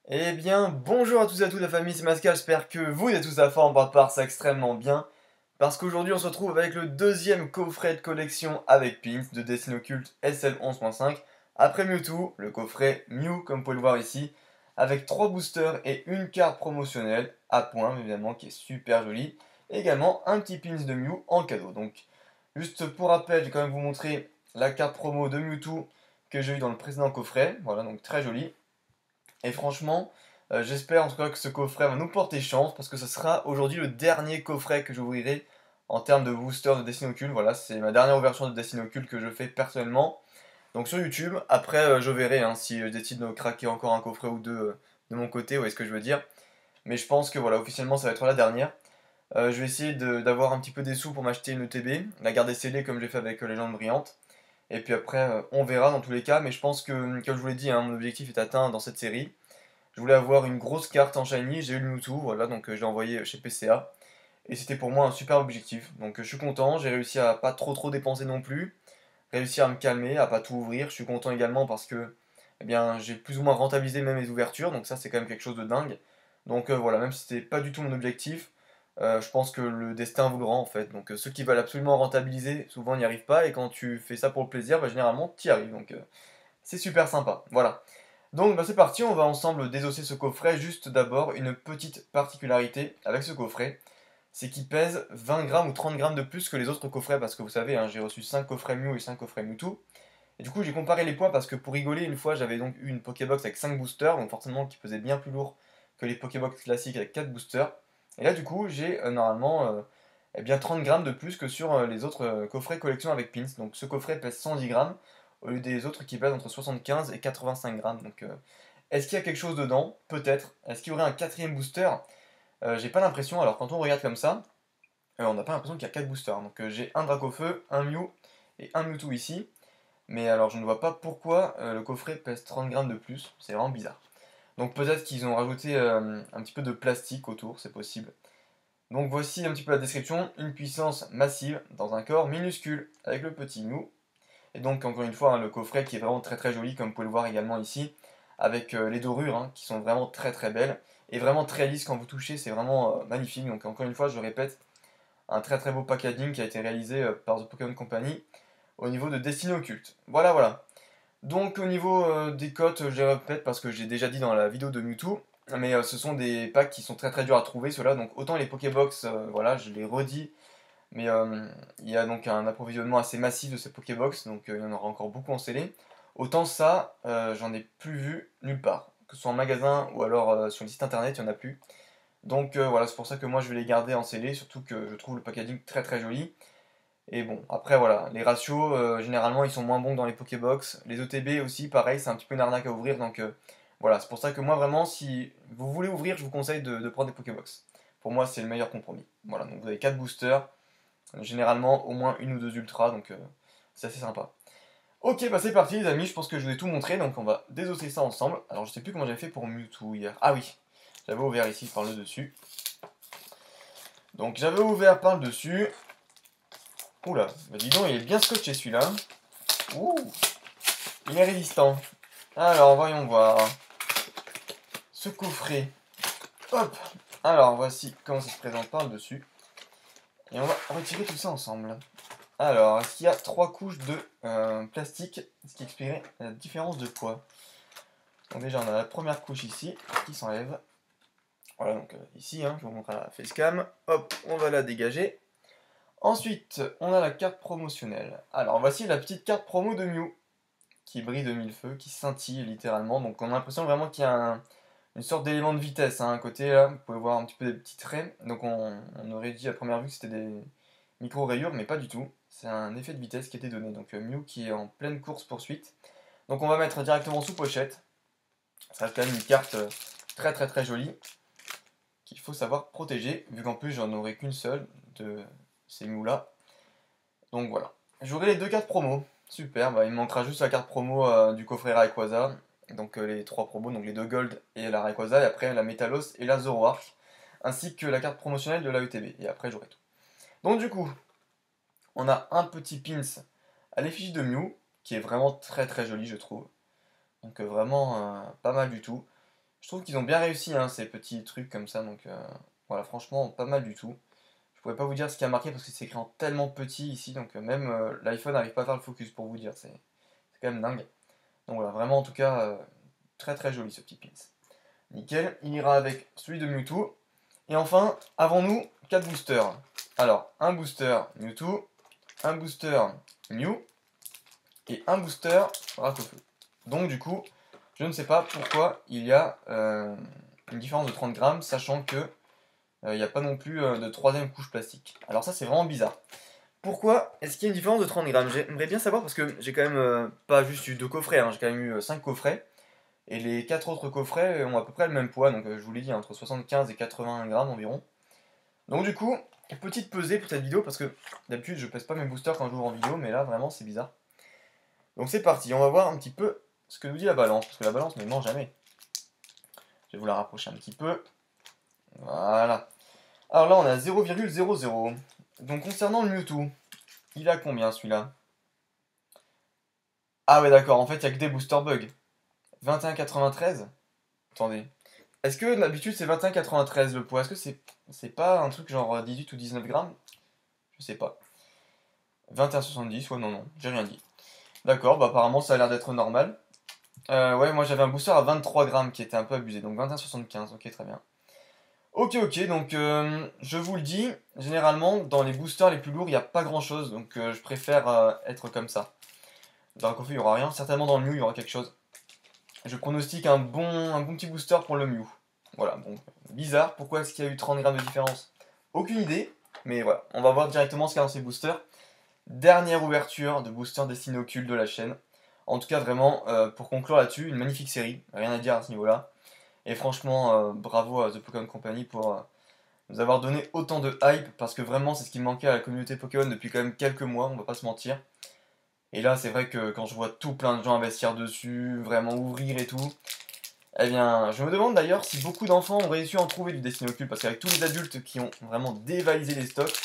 Eh bien, bonjour à tous et à toutes la famille, c'est Mascal, j'espère que vous êtes tous à fond, pour part ça extrêmement bien. Parce qu'aujourd'hui on se retrouve avec le deuxième coffret de collection avec pins de Destiny Occulte SL11.5. Après Mewtwo, le coffret Mew comme vous pouvez le voir ici, avec 3 boosters et une carte promotionnelle, à point évidemment, qui est super jolie. Et également un petit pins de Mew en cadeau. Donc, juste pour rappel, je vais quand même vous montrer la carte promo de Mewtwo que j'ai eu dans le précédent coffret. Voilà, donc très jolie. Et franchement, j'espère en tout cas que ce coffret va nous porter chance parce que ce sera aujourd'hui le dernier coffret que j'ouvrirai en termes de booster de Destiny Occulte. Voilà, c'est ma dernière ouverture de Destiny Occulte que je fais personnellement. Donc sur YouTube, après je verrai hein, si je décide de craquer encore un coffret ou deux de mon côté, vous voyez ce que je veux dire. Mais je pense que voilà, officiellement ça va être la dernière. Je vais essayer d'avoir un petit peu des sous pour m'acheter une ETB, la garder scellée comme j'ai fait avec Légende Brillante. Et puis après, on verra dans tous les cas, mais je pense que, comme je vous l'ai dit, hein, mon objectif est atteint dans cette série. Je voulais avoir une grosse carte en shiny, j'ai eu le Mewtwo, voilà, donc je l'ai envoyé chez PCA. Et c'était pour moi un super objectif. Donc je suis content, j'ai réussi à pas trop dépenser non plus, réussi à me calmer, à pas tout ouvrir. Je suis content également parce que eh bien, j'ai plus ou moins rentabilisé même mes ouvertures, donc ça c'est quand même quelque chose de dingue. Donc voilà, même si c'était pas du tout mon objectif, je pense que le destin vous le rend en fait. Donc ceux qui veulent absolument rentabiliser, souvent n'y arrivent pas, et quand tu fais ça pour le plaisir, bah, généralement tu y arrives. Donc c'est super sympa. Voilà. Donc bah, c'est parti, on va ensemble désosser ce coffret. Juste d'abord, une petite particularité avec ce coffret, c'est qu'il pèse 20 grammes ou 30 grammes de plus que les autres coffrets, parce que vous savez, hein, j'ai reçu 5 coffrets Mew et 5 coffrets Mewtwo. Et du coup, j'ai comparé les poids parce que pour rigoler, une fois, j'avais donc eu une Pokébox avec 5 boosters, donc forcément qui pesait bien plus lourd que les Pokébox classiques avec 4 boosters. Et là, du coup, j'ai normalement eh bien 30 grammes de plus que sur les autres coffrets collection avec pins. Donc ce coffret pèse 110 grammes au lieu des autres qui pèsent entre 75 et 85 grammes. Donc est-ce qu'il y a quelque chose dedans? Peut-être. Est-ce qu'il y aurait un quatrième booster? J'ai pas l'impression. Alors quand on regarde comme ça, on n'a pas l'impression qu'il y a 4 boosters. Donc j'ai un Dracofeu, un Mew et un Mewtwo ici. Mais alors je ne vois pas pourquoi le coffret pèse 30 grammes de plus. C'est vraiment bizarre. Donc peut-être qu'ils ont rajouté un petit peu de plastique autour, c'est possible. Donc voici un petit peu la description. Une puissance massive dans un corps minuscule avec le petit Mew. Et donc encore une fois, hein, le coffret qui est vraiment très joli, comme vous pouvez le voir également ici, avec les dorures hein, qui sont vraiment très belles, et vraiment très lisses quand vous touchez, c'est vraiment magnifique. Donc encore une fois, je répète, un très beau packaging qui a été réalisé par The Pokémon Company au niveau de Destiny Occulte. Voilà. Donc au niveau des cotes, je les répète parce que j'ai déjà dit dans la vidéo de Mewtwo, mais ce sont des packs qui sont très durs à trouver, ceux-là. Donc autant les Pokébox, voilà, je les redis, mais il y a donc un approvisionnement assez massif de ces Pokébox, donc il y en aura encore beaucoup en scellé. Autant ça, j'en ai plus vu nulle part. Que ce soit en magasin ou alors sur le site internet, il n'y en a plus. Donc voilà, c'est pour ça que moi je vais les garder en scellé, surtout que je trouve le packaging très joli. Et bon, après voilà, les ratios, généralement ils sont moins bons que dans les Pokébox. Les ETB aussi, pareil, c'est un petit peu une arnaque à ouvrir, donc voilà, c'est pour ça que moi vraiment, si vous voulez ouvrir, je vous conseille de prendre des Pokébox. Pour moi, c'est le meilleur compromis. Voilà, donc vous avez 4 boosters, généralement au moins une ou deux ultras, donc c'est assez sympa. Ok, bah c'est parti les amis, je pense que je vous ai tout montré, donc on va désosser ça ensemble. Alors je sais plus comment j'avais fait pour Mewtwo hier. Ah oui, j'avais ouvert ici par le dessus. Donc j'avais ouvert par le dessus. Oula, bah dis donc, il est bien scotché celui-là. Ouh, il est résistant. Alors voyons voir. Ce coffret. Hop. Alors voici comment ça se présente par le dessus. Et on va retirer tout ça ensemble. Alors, est-ce qu'il y a 3 couches de plastique, ce qui expliquerait la différence de poids. Donc déjà, on a la première couche ici, qui s'enlève. Voilà, donc ici, hein, je vous montre à la facecam. Hop, on va la dégager. Ensuite, on a la carte promotionnelle. Alors, voici la petite carte promo de Mew, qui brille de mille feux, qui scintille littéralement. Donc on a l'impression vraiment qu'il y a une sorte d'élément de vitesse hein, à côté, là. Vous pouvez voir un petit peu des petits traits. Donc on aurait dit à première vue que c'était des micro-rayures, mais pas du tout. C'est un effet de vitesse qui a été donné. Donc Mew qui est en pleine course-poursuite. Donc on va mettre directement sous pochette. Ça reste quand même une carte très jolie qu'il faut savoir protéger, vu qu'en plus j'en aurai qu'une seule de ces Mew là. Donc voilà. J'aurai les deux cartes promo. Super, bah, il me manquera juste la carte promo du coffret Rayquaza. Donc les 3 promos, donc les 2 Gold et la Rayquaza, et après la Metalos et la Zoroark. Ainsi que la carte promotionnelle de la ETB. Et après j'aurai tout. Donc du coup, on a un petit pins à l'effigie de Mew, qui est vraiment très très jolie, je trouve. Donc vraiment pas mal du tout. Je trouve qu'ils ont bien réussi hein, ces petits trucs comme ça, donc voilà, franchement pas mal du tout. Je pourrais pas vous dire ce qui a marqué parce que c'est écrit en tellement petit ici, donc même l'iPhone n'arrive pas à faire le focus pour vous dire, c'est quand même dingue. Donc voilà, vraiment en tout cas, très très joli ce petit pins. Nickel, il ira avec celui de Mewtwo. Et enfin, avons-nous 4 boosters. Alors, un booster Mewtwo, un booster Mew et un booster Rakofeu. Donc du coup, je ne sais pas pourquoi il y a une différence de 30 grammes, sachant que il n'y a pas non plus de troisième couche plastique. Alors ça c'est vraiment bizarre. Pourquoi est-ce qu'il y a une différence de 30 grammes? J'aimerais bien savoir parce que j'ai quand même pas juste eu 2 coffrets, hein, j'ai quand même eu 5 coffrets. Et les 4 autres coffrets ont à peu près le même poids, donc je vous l'ai dit, entre 75 et 80 grammes environ. Donc du coup, petite pesée pour cette vidéo, parce que d'habitude je pèse pas mes boosters quand je joue en vidéo, mais là vraiment c'est bizarre. Donc c'est parti, on va voir un petit peu ce que nous dit la balance, parce que la balance ne ment jamais. Je vais vous la rapprocher un petit peu. Voilà. Alors là on a 0,00. Donc concernant le Mewtwo, il a combien celui-là? Ah ouais d'accord, en fait il n'y a que des booster bugs. 21,93. Attendez. Est-ce que d'habitude c'est 21,93 le poids? Est-ce que c'est pas un truc genre 18 ou 19 grammes? Je sais pas. 21,70, ouais non non, j'ai rien dit. D'accord, bah apparemment ça a l'air d'être normal. Ouais, moi j'avais un booster à 23 grammes qui était un peu abusé, donc 21,75, ok très bien. Ok ok, donc je vous le dis, généralement dans les boosters les plus lourds il n'y a pas grand chose, donc je préfère être comme ça. Dans le coffre il n'y aura rien, certainement dans le Mew il y aura quelque chose. Je pronostique un bon petit booster pour le Mew. Voilà, bon, bizarre, pourquoi est-ce qu'il y a eu 30 grammes de différence? Aucune idée, mais voilà, on va voir directement ce qu'il y a dans ces boosters. Dernière ouverture de booster destiné au culte de la chaîne. En tout cas, vraiment, pour conclure là-dessus, une magnifique série, rien à dire à ce niveau-là. Et franchement, bravo à The Pokémon Company pour nous avoir donné autant de hype, parce que vraiment, c'est ce qui me manquait à la communauté Pokémon depuis quand même quelques mois, on va pas se mentir. Et là, c'est vrai que quand je vois tout plein de gens investir dessus, vraiment ouvrir et tout, eh bien, je me demande d'ailleurs si beaucoup d'enfants ont réussi à en trouver du Destiny Ocult, parce qu'avec tous les adultes qui ont vraiment dévalisé les stocks,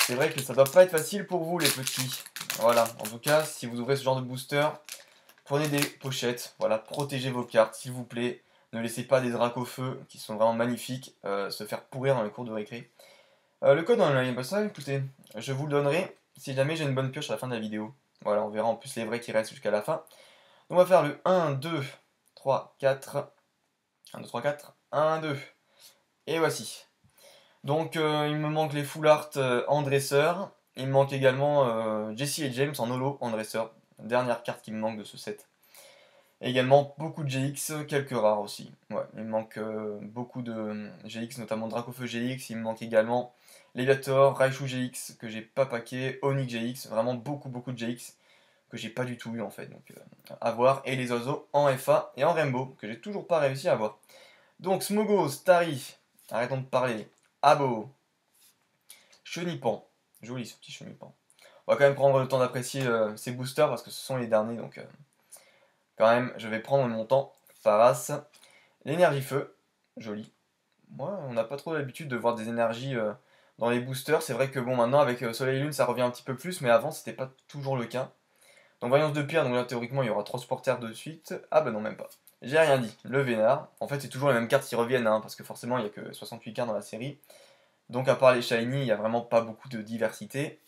c'est vrai que ça doit pas être facile pour vous les petits. Voilà, en tout cas, si vous ouvrez ce genre de booster, prenez des pochettes, voilà, protégez vos cartes s'il vous plaît. Ne laissez pas des dracs au feu, qui sont vraiment magnifiques, se faire pourrir dans les cours de récré. Le code en ligne, bah ça, écoutez, je vous le donnerai si jamais j'ai une bonne pioche à la fin de la vidéo. Voilà, on verra en plus les vrais qui restent jusqu'à la fin. Donc on va faire le 1, 2, 3, 4. 1, 2, 3, 4. 1, 2. Et voici. Donc il me manque les full art en dresseur. Il me manque également Jesse et James en holo en dresseur. Dernière carte qui me manque de ce set. Et également beaucoup de GX, quelques rares aussi. Ouais, il me manque beaucoup de GX, notamment Dracofeu GX. Il me manque également Leviator, Raichu GX que j'ai pas packé, Onyx GX, vraiment beaucoup de GX que j'ai pas du tout eu en fait. Donc à voir. Et les oiseaux en FA et en Rainbow que j'ai toujours pas réussi à avoir. Donc Smogo, Starry, arrêtons de parler. Abo, Chenipan, joli ce petit Chenipan. On va quand même prendre le temps d'apprécier ces boosters parce que ce sont les derniers donc quand même je vais prendre mon temps. Faras, l'énergie feu, joli. Moi on n'a pas trop l'habitude de voir des énergies dans les boosters. C'est vrai que bon maintenant avec Soleil et Lune ça revient un petit peu plus mais avant c'était pas toujours le cas. Donc voyance de pierre, donc là théoriquement il y aura 3 supporters de suite. Ah bah non même pas. J'ai rien dit. Le Vénard. En fait c'est toujours les mêmes cartes qui reviennent hein, parce que forcément il n'y a que 68 cartes dans la série. Donc à part les shiny, il n'y a vraiment pas beaucoup de diversité.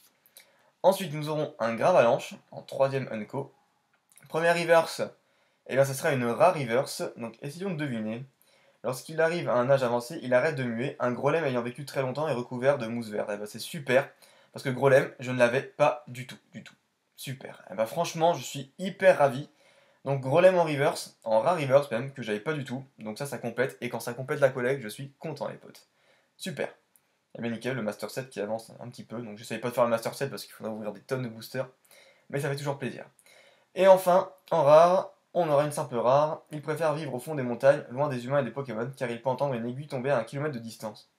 Ensuite nous aurons un Gravalanche en troisième Unco. Première reverse, et bien ce sera une rare reverse. Donc essayons de deviner. Lorsqu'il arrive à un âge avancé, il arrête de muer, un Grolem ayant vécu très longtemps est recouvert de mousse verte. Et ben c'est super, parce que Grolem, je ne l'avais pas du tout, du tout. Super. Et ben franchement, je suis hyper ravi. Donc Grolem en reverse, en rare reverse même, que j'avais pas du tout. Donc ça complète, et quand ça complète la collecte, je suis content les potes. Super. Et bien nickel, le Master Set qui avance un petit peu. Donc j'essaye pas de faire le Master Set parce qu'il faudra ouvrir des tonnes de boosters. Mais ça fait toujours plaisir. Et enfin, en rare, on aura une simple rare. Il préfère vivre au fond des montagnes, loin des humains et des Pokémon, car il peut entendre une aiguille tomber à 1 km de distance.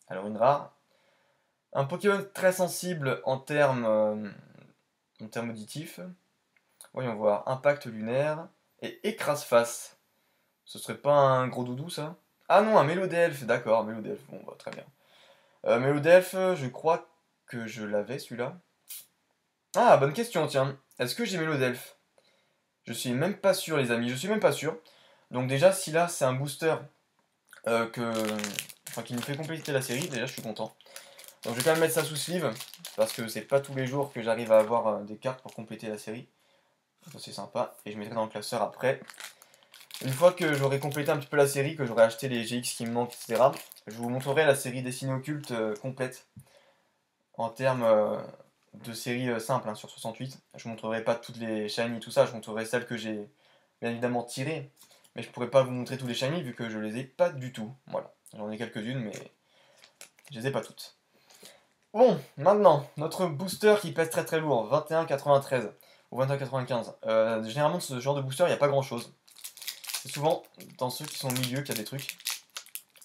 Alors une rare. Un Pokémon très sensible en termes auditifs. Voyons voir. Impact lunaire et écrase-face. Ce serait pas un gros doudou ça? Ah non, un Mélodelphe, d'accord, Mélodelphe, bon bah très bien. Mélodelphe, je crois que je l'avais celui-là. Ah, bonne question, tiens. Est-ce que j'ai Mélo d'Elf? Je suis même pas sûr, les amis, je suis même pas sûr. Donc déjà, si là, c'est un booster que... Enfin, qui nous fait compléter la série, déjà, je suis content. Donc je vais quand même mettre ça sous sleeve, parce que c'est pas tous les jours que j'arrive à avoir des cartes pour compléter la série. Ça c'est sympa, et je mettrai dans le classeur après. Une fois que j'aurai complété un petit peu la série, que j'aurai acheté les GX qui me manquent, etc., je vous montrerai la série Destinée Occulte complète, en termes de série simple, hein, sur 68. Je vous montrerai pas toutes les shiny, tout ça, je vous montrerai celles que j'ai bien évidemment tirées, mais je pourrai pas vous montrer tous les shiny, vu que je les ai pas du tout. Voilà, j'en ai quelques-unes, mais je les ai pas toutes. Bon, maintenant, notre booster qui pèse très très lourd, 21,93 ou 21,95. Généralement, ce genre de booster, il n'y a pas grand chose. C'est souvent dans ceux qui sont au milieu qu'il y a des trucs.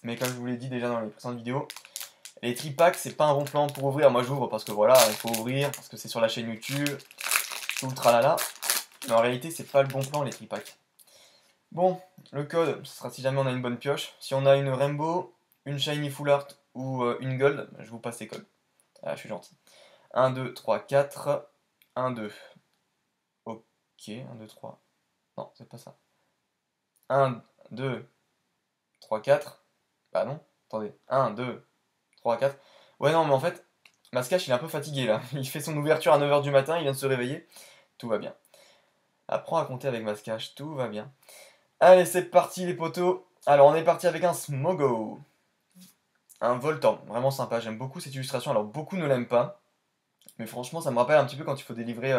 Mais comme je vous l'ai dit déjà dans les précédentes vidéos, les tripacks, c'est pas un bon plan pour ouvrir. Moi, j'ouvre parce que voilà, il faut ouvrir, parce que c'est sur la chaîne YouTube, tout le tralala. Mais en réalité, c'est pas le bon plan, les tripacks. Bon, le code, ce sera si jamais on a une bonne pioche. Si on a une Rainbow, une Shiny Full Art ou une Gold, je vous passe les codes. Ah, je suis gentil. 1, 2, 3, 4. 1, 2. Ok, 1, 2, 3. Non, c'est pas ça. 1, 2, 3, 4. Bah non, attendez. 1, 2, 3, 4. Ouais, non, mais en fait, Mascache, il est un peu fatigué là. Il fait son ouverture à 9h du matin, il vient de se réveiller. Tout va bien. Apprends à compter avec Mascache, tout va bien. Allez, c'est parti les potos. Alors, on est parti avec un Smogo. Un Voltorb, vraiment sympa. J'aime beaucoup cette illustration. Alors, beaucoup ne l'aiment pas. Mais franchement, ça me rappelle un petit peu quand il faut délivrer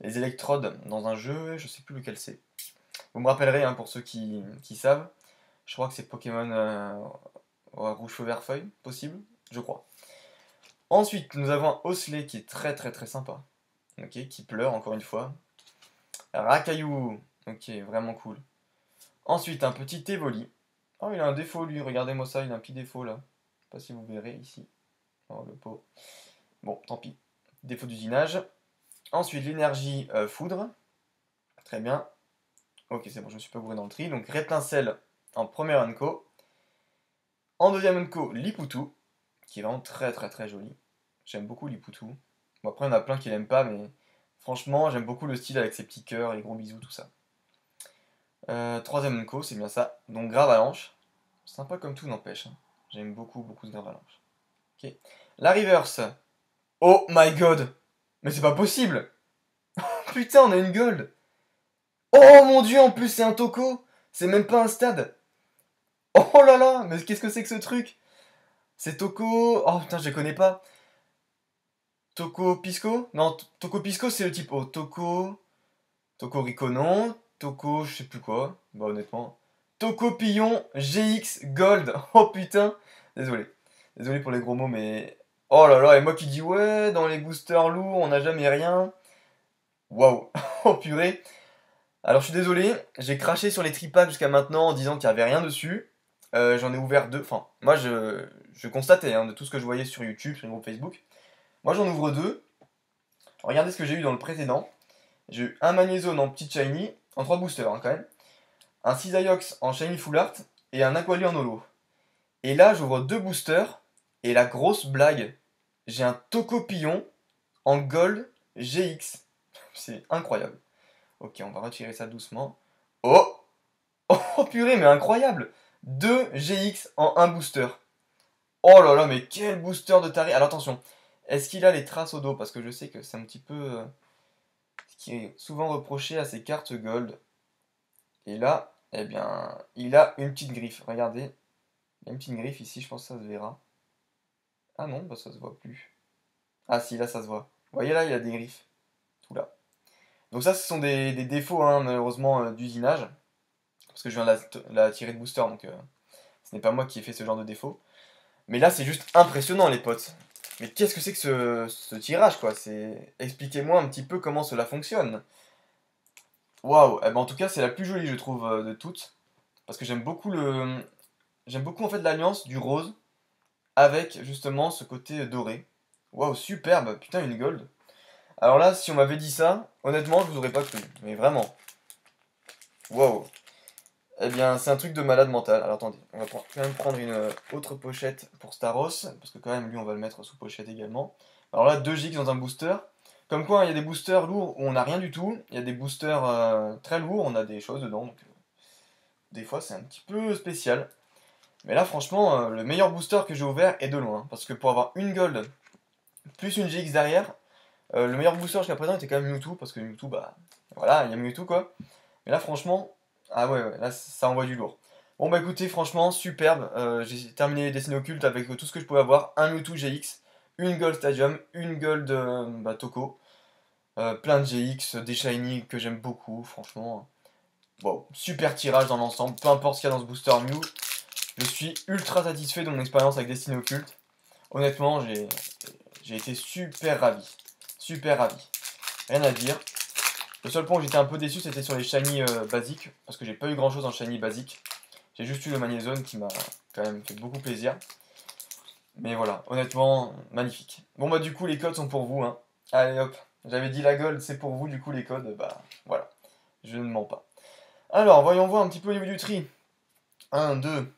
les électrodes dans un jeu, je sais plus lequel c'est. Vous me rappellerez hein, pour ceux qui savent. Je crois que c'est Pokémon Rouge Feu Vert Feuille, possible, je crois. Ensuite, nous avons un Osley qui est très très très sympa. Ok, qui pleure encore une fois. Rakayu, ok, vraiment cool. Ensuite, un petit Evoli. Oh, il a un défaut lui, regardez-moi ça, il a un petit défaut là. Je sais pas si vous verrez ici. Oh, le pot. Bon, tant pis. Défaut d'usinage. Ensuite, l'énergie foudre. Très bien. Ok, c'est bon, je me suis pas gouré dans le tri. Donc, Reptincelle en première Unco. En deuxième Unco, Lipoutou, qui est vraiment très très très joli. J'aime beaucoup Lipoutou. Bon, après, il y en a plein qui l'aiment pas, mais franchement, j'aime beaucoup le style avec ses petits cœurs, les gros bisous, tout ça. Troisième Unco, c'est bien ça. Donc, Gravalanche. Sympa comme tout, n'empêche, hein. J'aime beaucoup beaucoup ce Gravalanche. Ok. La Reverse. Oh my god! Mais c'est pas possible! Putain, on a une gold! Oh mon dieu, en plus, c'est un Toco! C'est même pas un stade! Oh là là, mais qu'est-ce que c'est que ce truc? C'est Toco. Oh putain, je les connais pas. Toco Pisco? Non, Toco Pisco, c'est le type O. Toco. Toco Rico, non. Toco, je sais plus quoi. Bah, honnêtement. Toco Pillon GX Gold. Oh putain. Désolé. Désolé pour les gros mots, mais. Oh là là, et moi qui dis ouais, dans les boosters lourds, on n'a jamais rien. Waouh. Oh purée. Alors je suis désolé, j'ai craché sur les tripacks jusqu'à maintenant en disant qu'il n'y avait rien dessus. J'en ai ouvert deux. Enfin, moi je constatais hein, de tout ce que je voyais sur YouTube, sur le groupe Facebook. Moi j'en ouvre deux. Regardez ce que j'ai eu dans le précédent. J'ai eu un Magnézone en petite shiny, en trois boosters hein, quand même. Un Cisaiox en shiny full art et un Aquali en holo. Et là j'ouvre deux boosters. Et la grosse blague, j'ai un Tocopillon en gold GX. C'est incroyable. Ok, on va retirer ça doucement. Oh! Oh purée, mais incroyable! 2 GX en un booster. Oh là là, mais quel booster de taré! Alors attention, est-ce qu'il a les traces au dos? Parce que je sais que c'est un petit peu ce qui est souvent reproché à ces cartes gold. Et là, eh bien, il a une petite griffe. Regardez, il y a une petite griffe ici, je pense que ça se verra. Ah non, bah ça se voit plus. Ah si, là ça se voit. Vous voyez là, il a des griffes. Tout là. Donc ça, ce sont des défauts, hein, malheureusement, d'usinage. Parce que je viens de la tirer de booster, donc ce n'est pas moi qui ai fait ce genre de défaut. Mais là, c'est juste impressionnant, les potes. Mais qu'est-ce que c'est que ce tirage, quoi? Expliquez-moi un petit peu comment cela fonctionne. Waouh! Eh ben, en tout cas, c'est la plus jolie, je trouve, de toutes. Parce que j'aime beaucoup J'aime beaucoup, en fait, l'alliance du rose avec, justement, ce côté doré. Waouh, superbe! Putain, une gold. Alors là, si on m'avait dit ça, honnêtement, je vous aurais pas cru. Mais vraiment. Waouh! Eh bien, c'est un truc de malade mental. Alors attendez, on va quand même prendre une autre pochette pour Staros, parce que quand même, lui, on va le mettre sous pochette également. Alors là, 2 gigs dans un booster. Comme quoi, il y a des boosters lourds où on n'a rien du tout, il y a des boosters très lourds, on a des choses dedans, donc des fois c'est un petit peu spécial. Mais là, franchement, le meilleur booster que j'ai ouvert est de loin, parce que pour avoir une gold plus une GX derrière, le meilleur booster jusqu'à présent était quand même Mewtwo, parce que Mewtwo, bah voilà, il y a Mewtwo quoi. Mais là, franchement, ah ouais, là ça envoie du lourd. Bon bah écoutez, franchement, superbe. J'ai terminé les destinées occultes avec tout ce que je pouvais avoir. Un Mewtwo GX, une Gold Stadium, une Gold Toko, plein de GX, des Shiny que j'aime beaucoup, franchement. Bon, super tirage dans l'ensemble, peu importe ce qu'il y a dans ce booster Mew. Je suis ultra satisfait de mon expérience avec Destiny Occulte. Honnêtement, j'ai été super ravi. Super ravi. Rien à dire. Le seul point où j'étais un peu déçu, c'était sur les shiny basiques, parce que j'ai pas eu grand chose en shiny basique. J'ai juste eu le Magnézone qui m'a quand même fait beaucoup plaisir. Mais voilà, honnêtement, magnifique. Bon bah du coup, les codes sont pour vous, hein. Allez hop, j'avais dit la gold, c'est pour vous, du coup les codes, bah voilà, je ne mens pas. Alors, voyons voir un petit peu au niveau du tri. 1, 2,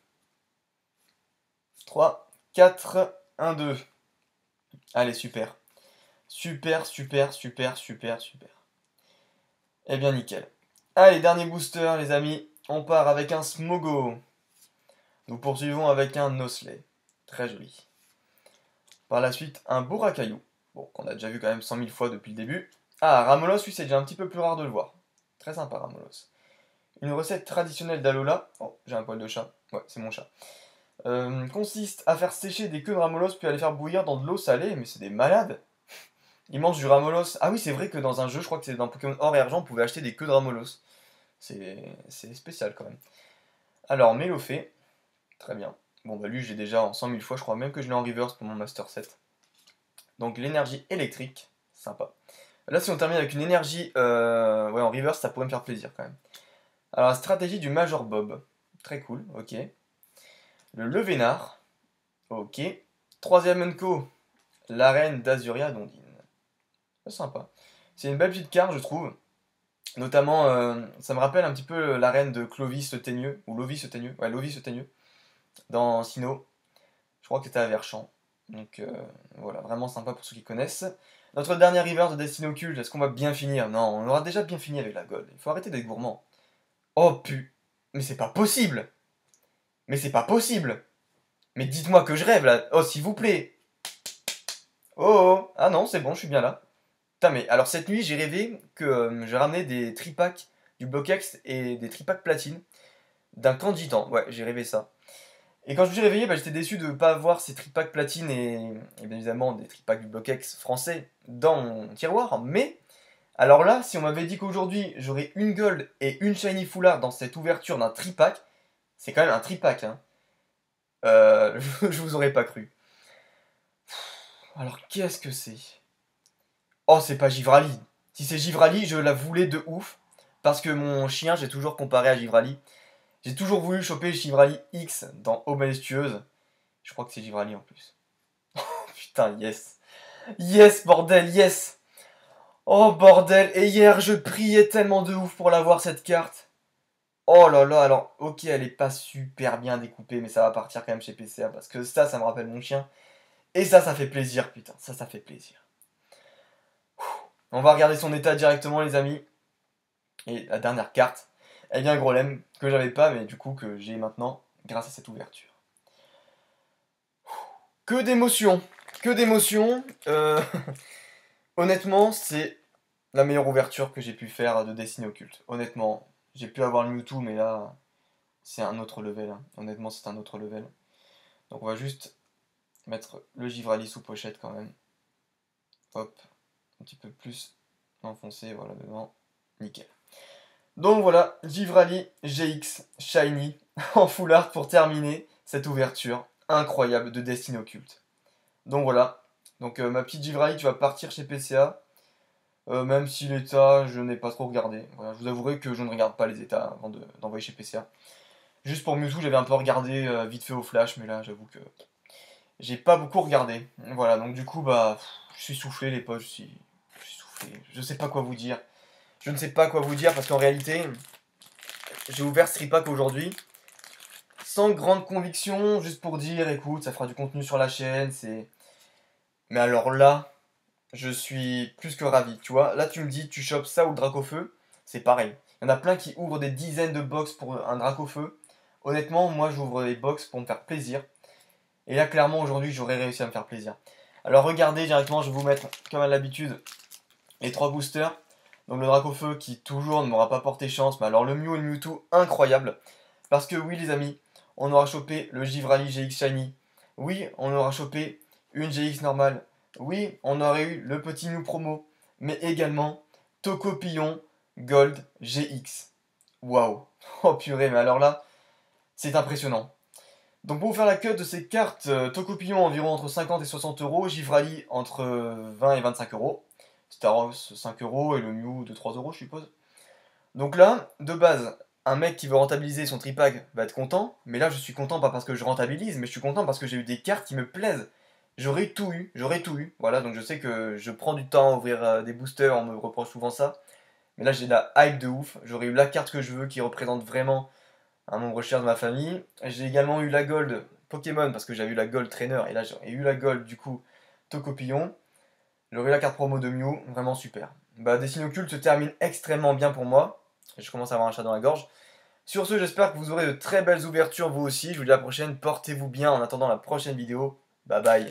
3, 4, 1, 2. Allez, super. Super, super, super, super, super. Eh bien, nickel. Allez, dernier booster, les amis. On part avec un Smogo. Nous poursuivons avec un Nosley. Très joli. Par la suite, un Bourracaillou. Bon, qu'on a déjà vu quand même 100 000 fois depuis le début. Ah, Ramolos, lui, c'est déjà un petit peu plus rare de le voir. Très sympa, Ramolos. Une recette traditionnelle d'Alola. Oh, j'ai un poil de chat. Ouais, c'est mon chat. Consiste à faire sécher des queues de Ramolos puis à les faire bouillir dans de l'eau salée. Mais c'est des malades. Ils mangent du Ramolos. Ah oui, c'est vrai que dans un jeu, je crois que c'est dans Pokémon Or et Argent, on pouvait acheter des queues de Ramolos. C'est spécial quand même. Alors, Mélofée. Très bien. Bon, bah lui, j'ai déjà en 100 000 fois, je crois même que je l'ai en reverse pour mon Master 7. Donc, l'énergie électrique. Sympa. Là, si on termine avec une énergie ouais, en reverse, ça pourrait me faire plaisir quand même. Alors, la stratégie du Major Bob. Très cool, ok. Le Levénard. Ok. Troisième Unco. L'arène d'Azuria Dondine. C'est sympa. C'est une belle petite carte, je trouve. Notamment, ça me rappelle un petit peu l'arène de Clovis le Teigneux, ou Lovis le Teigneux, ouais, Lovis le Teigneux, dans Sinnoh. Je crois que c'était à Verchamp. Donc voilà, vraiment sympa pour ceux qui connaissent. Notre dernier river de Destiny Occulte, est-ce qu'on va bien finir? Non, on aura déjà bien fini avec la gold. Il faut arrêter d'être gourmand. Oh pu... Mais c'est pas possible! Mais c'est pas possible! Mais dites-moi que je rêve là! Oh s'il vous plaît! Oh, oh. Ah non, c'est bon, je suis bien là. Putain, mais alors cette nuit, j'ai rêvé que j'ai ramené des tripacks du Blockx et des tripacks platine d'un camp de gitans. Ouais, j'ai rêvé ça. Et quand je me suis réveillé, bah, j'étais déçu de ne pas avoir ces tripacks platine et bien évidemment des tripacks du Blockx français dans mon tiroir. Mais alors là, si on m'avait dit qu'aujourd'hui j'aurais une gold et une shiny foulard dans cette ouverture d'un tripack, c'est quand même un tripack, hein. Je vous aurais pas cru. Alors qu'est-ce que c'est? Oh, c'est pas Givrali. Si c'est Givrali, je la voulais de ouf. Parce que mon chien, j'ai toujours comparé à Givrali. J'ai toujours voulu choper Givrali X dans Eau Majestueuse. Je crois que c'est Givrali en plus. Putain, yes. Yes, bordel, yes. Oh, bordel. Et hier, je priais tellement de ouf pour l'avoir, cette carte. Oh là là, alors, ok, elle est pas super bien découpée, mais ça va partir quand même chez PCA. Parce que ça me rappelle mon chien. Et ça fait plaisir, putain. Ça fait plaisir. On va regarder son état directement, les amis. Et la dernière carte, eh bien Grolem, que j'avais pas, mais du coup que j'ai maintenant, grâce à cette ouverture. Que d'émotions. Que d'émotions. Honnêtement, c'est la meilleure ouverture que j'ai pu faire de Destiny Occulte. Honnêtement, j'ai pu avoir le Mewtwo, mais là, c'est un autre level, hein. Honnêtement, c'est un autre level. Donc on va juste mettre le Givrali sous pochette quand même. Hop, un petit peu plus enfoncé, voilà, devant. Nickel. Donc voilà, Givrali GX Shiny en full art pour terminer cette ouverture incroyable de Destiny Occulte. Donc voilà, donc ma petite Givrali, tu vas partir chez PCA. Même si l'état, je n'ai pas trop regardé. Voilà, je vous avouerai que je ne regarde pas les états avant d'envoyer chez PCA. Juste pour Mewtwo, j'avais un peu regardé vite fait au flash, mais là, j'avoue que j'ai pas beaucoup regardé. Voilà, donc du coup, bah, je suis soufflé, les potes, je suis soufflé. Je sais pas quoi vous dire. Je ne sais pas quoi vous dire parce qu'en réalité, j'ai ouvert Stripack aujourd'hui sans grande conviction, juste pour dire, écoute, ça fera du contenu sur la chaîne, c'est... Mais alors là, je suis plus que ravi, tu vois. Là, tu me dis, tu chopes ça ou le Dracofeu, c'est pareil. Il y en a plein qui ouvrent des dizaines de box pour un Dracofeu. Honnêtement, moi, j'ouvre des box pour me faire plaisir. Et là, clairement, aujourd'hui, j'aurais réussi à me faire plaisir. Alors, regardez directement, je vais vous mettre, comme à l'habitude, les trois boosters. Donc, le Dracofeu qui, toujours, ne m'aura pas porté chance. Mais alors, le Mew et le Mewtwo, incroyable. Parce que, oui, les amis, on aura chopé le Givrali GX Shiny. Oui, on aura chopé une GX normale. Oui, on aurait eu le petit Mew promo. Mais également, Tocopillon Gold GX. Waouh! Oh purée, mais alors là, c'est impressionnant. Donc pour vous faire la cut de ces cartes, Tocopillon environ entre 50 et 60 euros, Givrali entre 20 et 25 euros, Staros 5 euros et le Mew de 3 euros je suppose. Donc là, de base, un mec qui veut rentabiliser son tripack va être content, mais là je suis content pas parce que je rentabilise, mais je suis content parce que j'ai eu des cartes qui me plaisent. J'aurais tout eu, voilà, donc je sais que je prends du temps à ouvrir des boosters, on me reproche souvent ça, mais là j'ai la hype de ouf, j'aurais eu la carte que je veux qui représente vraiment un membre cher de ma famille. J'ai également eu la Gold Pokémon parce que j'avais eu la Gold Trainer et là j'ai eu la Gold du coup Tocopillon. J'aurais eu la carte promo de Mew, vraiment super. Bah Destiny Occulte se termine extrêmement bien pour moi. Je commence à avoir un chat dans la gorge. Sur ce, j'espère que vous aurez de très belles ouvertures vous aussi. Je vous dis à la prochaine, portez-vous bien en attendant la prochaine vidéo. Bye bye.